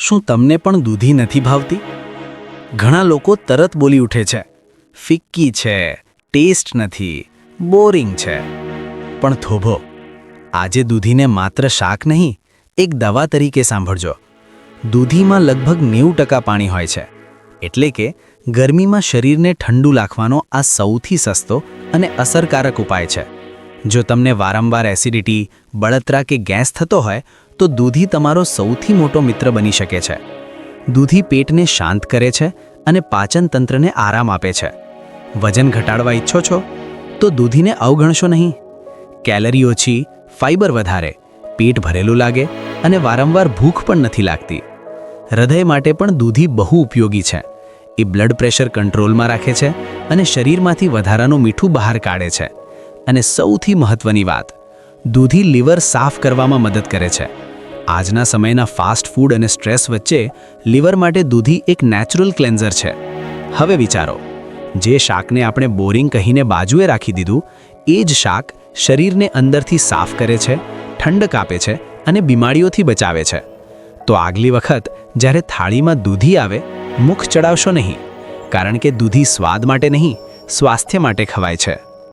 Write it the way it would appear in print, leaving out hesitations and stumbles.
શું તમને પણ દૂધી નથી ભાવતી? ઘણા લોકો તરત બોલી ઉઠે છે, ફિક્કી છે, ટેસ્ટ નથી, બોરિંગ છે. પણ થોભો, આજે દૂધીને માત્ર શાક નહીં, એક દવા તરીકે સાંભળજો. દૂધીમાં લગભગ 90% પાણી હોય છે. એટલે કે ગરમીમાં શરીરને ઠંડુ રાખવાનો આ સૌથી સસ્તો અને અસરકારક ઉપાય છે. જો તમને વારંવાર એસિડિટી, બળતરા કે ગેસ થતો હોય તો દૂધી તમારો સૌથી મોટો મિત્ર બની શકે છે. દૂધી પેટને શાંત કરે છે અને પાચન તંત્રને આરામ આપે છે. વજન ઘટાડવા ઈચ્છો છો તો દૂધીને અવગણશો નહીં. કેલરી ઓછી, ફાઇબર વધારે, પેટ ભરેલું લાગે અને વારંવાર ભૂખ પણ નથી લાગતી. હૃદય માટે પણ દૂધી બહુ ઉપયોગી છે. એ બ્લડ પ્રેશર કંટ્રોલમાં રાખે છે અને શરીરમાંથી વધારાનું મીઠું બહાર કાઢે છે. અને સૌથી મહત્વની વાત, દૂધી લીવર સાફ કરવામાં મદદ કરે છે. આજના સમયના ફાસ્ટ ફૂડ અને સ્ટ્રેસ વચ્ચે લીવર માટે દૂધી એક નેચરલ ક્લેન્ઝર છે. હવે વિચારો, જે શાકને આપણે બોરિંગ કહીને બાજુએ રાખી દીધું, એ જ શાક શરીરને અંદરથી સાફ કરે છે, ઠંડક આપે છે અને બીમારીઓથી બચાવે છે. તો આગલી વખત જ્યારે થાળીમાં દૂધી આવે, મુખ ચડાવશો નહીં, કારણ કે દૂધી સ્વાદ માટે નહીં, સ્વાસ્થ્ય માટે ખવાય છે.